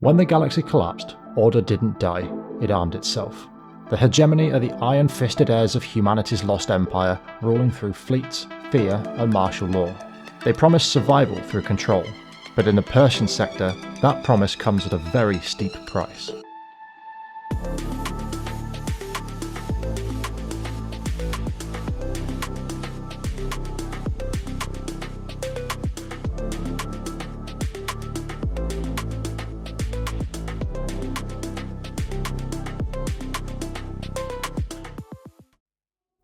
When the galaxy collapsed, Order didn't die, it armed itself. The Hegemony are the iron-fisted heirs of humanity's lost empire, ruling through fleets, fear, and martial law. They promise survival through control, but in the Persean Sector, that promise comes at a very steep price.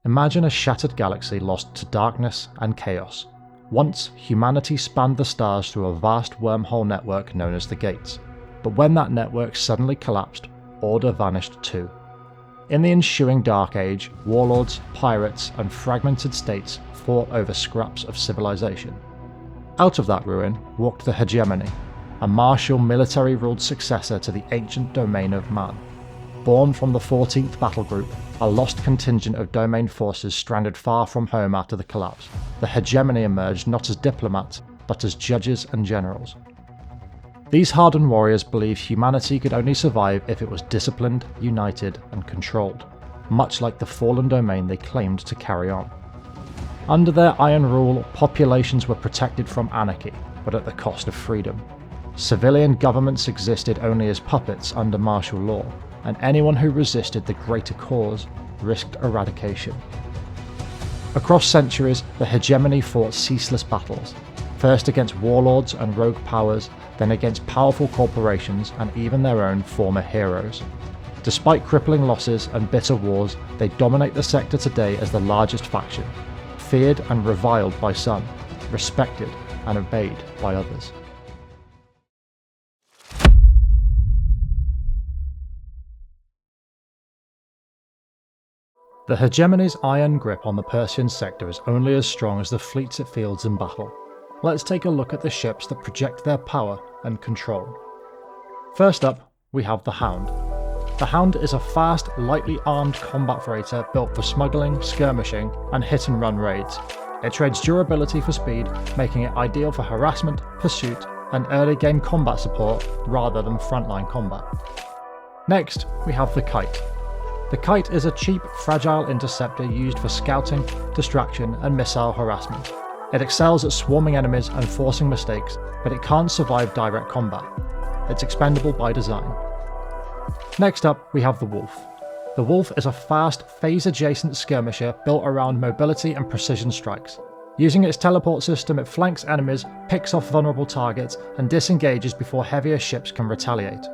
Imagine a shattered galaxy lost to darkness and chaos. Once, humanity spanned the stars through a vast wormhole network known as the Gates, but when that network suddenly collapsed, Order vanished too. In the ensuing Dark Age, warlords, pirates, and fragmented states fought over scraps of civilization. Out of that ruin walked the Hegemony, a martial military-ruled successor to the ancient domain of man. Born from the 14th Battlegroup, a lost contingent of domain forces stranded far from home after the collapse, the Hegemony emerged not as diplomats, but as judges and generals. These hardened warriors believed humanity could only survive if it was disciplined, united, and controlled, much like the fallen domain they claimed to carry on. Under their iron rule, populations were protected from anarchy, but at the cost of freedom. Civilian governments existed only as puppets under martial law, and anyone who resisted the greater cause risked eradication. Across centuries, the Hegemony fought ceaseless battles, first against warlords and rogue powers, then against powerful corporations and even their own former heroes. Despite crippling losses and bitter wars, they dominate the sector today as the largest faction, feared and reviled by some, respected and obeyed by others. The Hegemony's iron grip on the Persean Sector is only as strong as the fleets it fields in battle. Let's take a look at the ships that project their power and control. First up, we have the Hound. The Hound is a fast, lightly armed combat freighter built for smuggling, skirmishing, and hit-and-run raids. It trades durability for speed, making it ideal for harassment, pursuit, and early-game combat support rather than frontline combat. Next, we have the Kite. The Kite is a cheap, fragile interceptor used for scouting, distraction, and missile harassment. It excels at swarming enemies and forcing mistakes, but it can't survive direct combat. It's expendable by design. Next up, we have the Wolf. The Wolf is a fast, phase-adjacent skirmisher built around mobility and precision strikes. Using its teleport system, it flanks enemies, picks off vulnerable targets, and disengages before heavier ships can retaliate.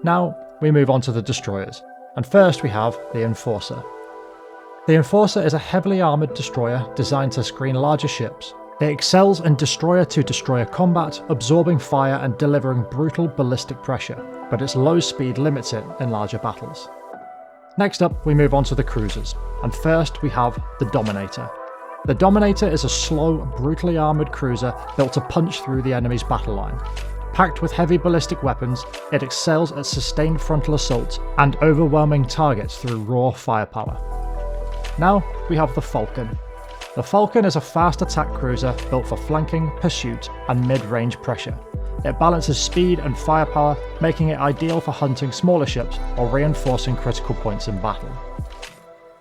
Now, we move on to the destroyers. And first we have the Enforcer. The Enforcer is a heavily armoured destroyer designed to screen larger ships. It excels in destroyer-to-destroyer combat, absorbing fire and delivering brutal ballistic pressure, but its low speed limits it in larger battles. Next up, we move on to the cruisers, and first we have the Dominator. The Dominator is a slow, brutally armoured cruiser built to punch through the enemy's battle line. Packed with heavy ballistic weapons, it excels at sustained frontal assaults and overwhelming targets through raw firepower. Now we have the Falcon. The Falcon is a fast attack cruiser built for flanking, pursuit, and mid-range pressure. It balances speed and firepower, making it ideal for hunting smaller ships or reinforcing critical points in battle.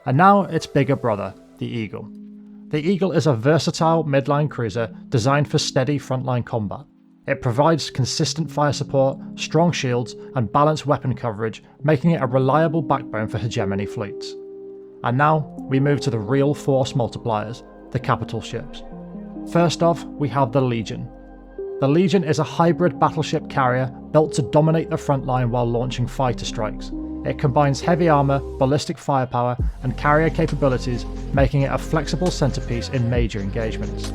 And now its bigger brother, the Eagle. The Eagle is a versatile midline cruiser designed for steady frontline combat. It provides consistent fire support, strong shields, and balanced weapon coverage, making it a reliable backbone for Hegemony fleets. And now, we move to the real force multipliers, the capital ships. First off, we have the Legion. The Legion is a hybrid battleship carrier built to dominate the front line while launching fighter strikes. It combines heavy armour, ballistic firepower, and carrier capabilities, making it a flexible centrepiece in major engagements.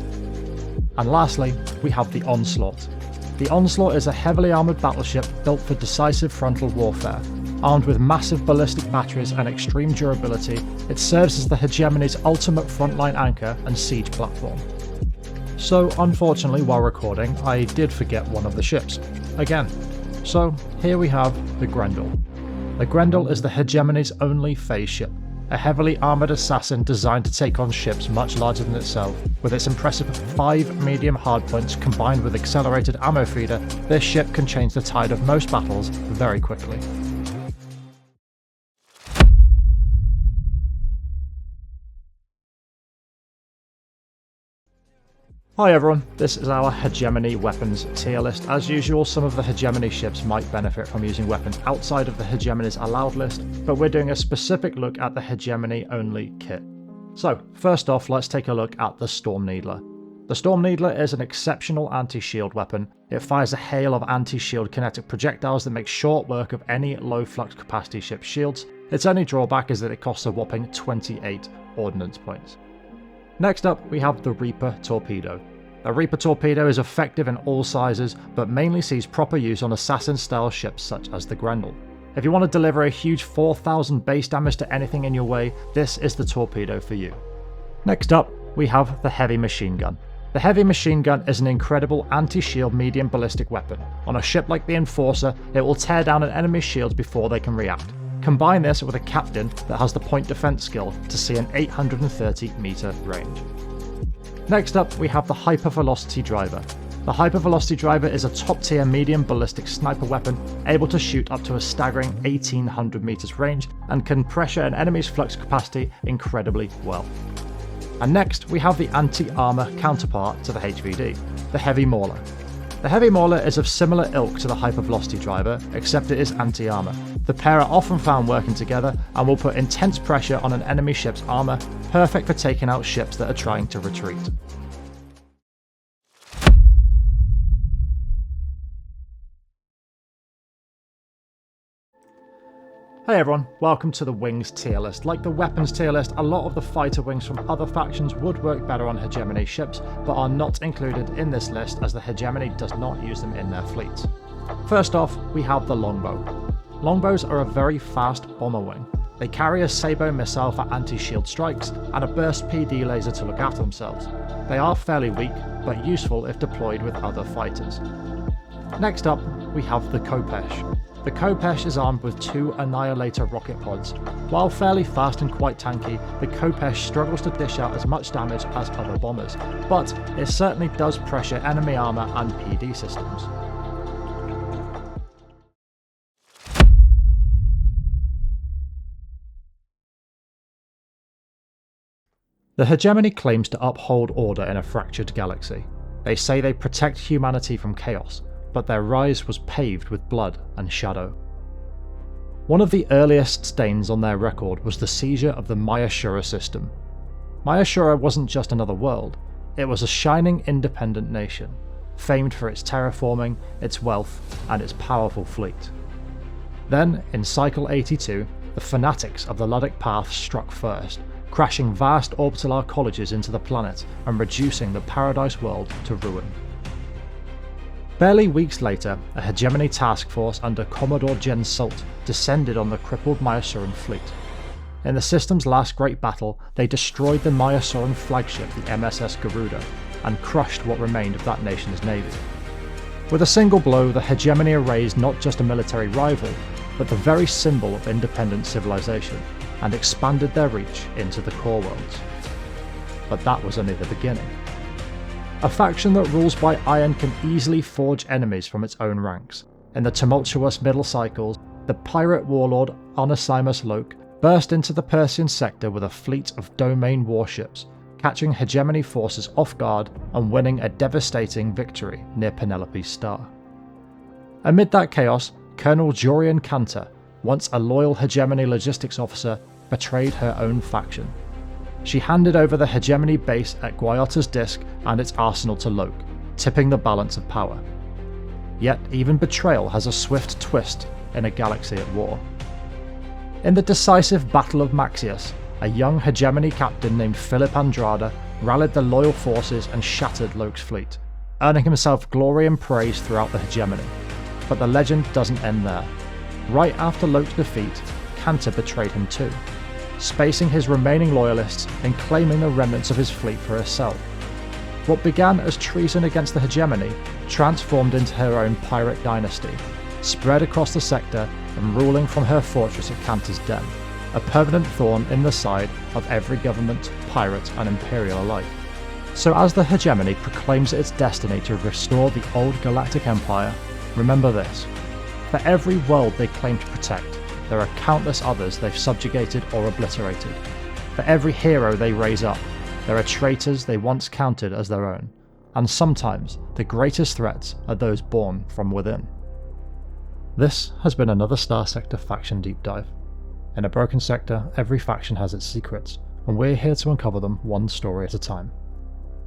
And lastly, we have the Onslaught. The Onslaught is a heavily armoured battleship built for decisive frontal warfare. Armed with massive ballistic batteries and extreme durability, it serves as the Hegemony's ultimate frontline anchor and siege platform. So unfortunately, while recording, I did forget one of the ships. Again. So here we have the Grendel. The Grendel is the Hegemony's only phase ship. a heavily armoured assassin designed to take on ships much larger than itself. With its impressive 5 medium hardpoints combined with accelerated ammo feeder, this ship can change the tide of most battles very quickly. Hi everyone, this is our Hegemony weapons tier list. As usual, some of the Hegemony ships might benefit from using weapons outside of the Hegemony's allowed list, but we're doing a specific look at the Hegemony only kit. So, first off, let's take a look at the Storm Needler. The Storm Needler is an exceptional anti-shield weapon. It fires a hail of anti-shield kinetic projectiles that make short work of any low flux capacity ship's shields. Its only drawback is that it costs a whopping 28 ordnance points. Next up, we have the Reaper Torpedo. The Reaper Torpedo is effective in all sizes, but mainly sees proper use on assassin-style ships such as the Grendel. If you want to deliver a huge 4,000 base damage to anything in your way, this is the torpedo for you. Next up, we have the Heavy Machine Gun. The Heavy Machine Gun is an incredible anti-shield medium ballistic weapon. On a ship like the Enforcer, it will tear down an enemy's shields before they can react. Combine this with a captain that has the point defense skill to see an 830 meter range. Next up, we have the Hypervelocity Driver. The Hypervelocity Driver is a top tier medium ballistic sniper weapon able to shoot up to a staggering 1800 meters range and can pressure an enemy's flux capacity incredibly well. And next, we have the anti-armor counterpart to the HVD, the Heavy Mauler. The Heavy Mauler is of similar ilk to the Hypervelocity Driver, except it is anti-armor. The pair are often found working together and will put intense pressure on an enemy ship's armor, perfect for taking out ships that are trying to retreat. Hey everyone, welcome to the Wings tier list. Like the weapons tier list, a lot of the fighter wings from other factions would work better on Hegemony ships, but are not included in this list as the Hegemony does not use them in their fleets. First off, we have the Longbow. Longbows are a very fast bomber wing. They carry a Sabo missile for anti-shield strikes and a burst PD laser to look after themselves. They are fairly weak, but useful if deployed with other fighters. Next up, we have the Khopesh. The Khopesh is armed with 2 Annihilator rocket pods. While fairly fast and quite tanky, the Khopesh struggles to dish out as much damage as other bombers, but it certainly does pressure enemy armor and PD systems. The Hegemony claims to uphold order in a fractured galaxy. They say they protect humanity from chaos, but their rise was paved with blood and shadow. One of the earliest stains on their record was the seizure of the Mayasuran system. Mayasuran wasn't just another world, it was a shining independent nation, famed for its terraforming, its wealth, and its powerful fleet. Then, in Cycle 82, the fanatics of the Luddic Path struck first, crashing vast orbital colleges into the planet and reducing the Paradise world to ruin. Barely weeks later, a Hegemony task force under Commodore Jen Sult descended on the crippled Mayasuran Fleet. In the system's last great battle, they destroyed the Mayasuran flagship, the MSS Garuda, and crushed what remained of that nation's navy. With a single blow, the Hegemony erased not just a military rival, but the very symbol of independent civilization, and expanded their reach into the core worlds. But that was only the beginning. A faction that rules by iron can easily forge enemies from its own ranks. In the tumultuous middle cycles, the pirate warlord Onesimus Loke burst into the Persean Sector with a fleet of domain warships, catching Hegemony forces off guard and winning a devastating victory near Penelope's Star. Amid that chaos, Colonel Jorien Kanta, once a loyal Hegemony logistics officer, betrayed her own faction. She handed over the Hegemony base at Guayota's Disk and its arsenal to Loke, tipping the balance of power. Yet even betrayal has a swift twist in a galaxy at war. In the decisive Battle of Maxius, a young Hegemony captain named Philip Andrada rallied the loyal forces and shattered Loke's fleet, earning himself glory and praise throughout the Hegemony. But the legend doesn't end there. Right after Loke's defeat, Kanta betrayed him too, spacing his remaining loyalists and claiming the remnants of his fleet for herself. What began as treason against the Hegemony transformed into her own pirate dynasty, spread across the sector and ruling from her fortress at Kanta's Den. a permanent thorn in the side of every government, pirate and imperial alike. So as the Hegemony proclaims its destiny to restore the old galactic empire, remember this: for every world they claim to protect, there are countless others they've subjugated or obliterated. For every hero they raise up, there are traitors they once counted as their own, and sometimes the greatest threats are those born from within. This has been another Starsector faction deep dive. In a broken sector, every faction has its secrets, and we're here to uncover them one story at a time.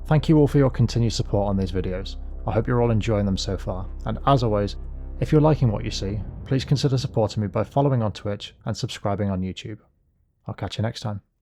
Thank you all for your continued support on these videos. I hope you're all enjoying them so far, and as always, if you're liking what you see, please consider supporting me by following on Twitch and subscribing on YouTube. I'll catch you next time.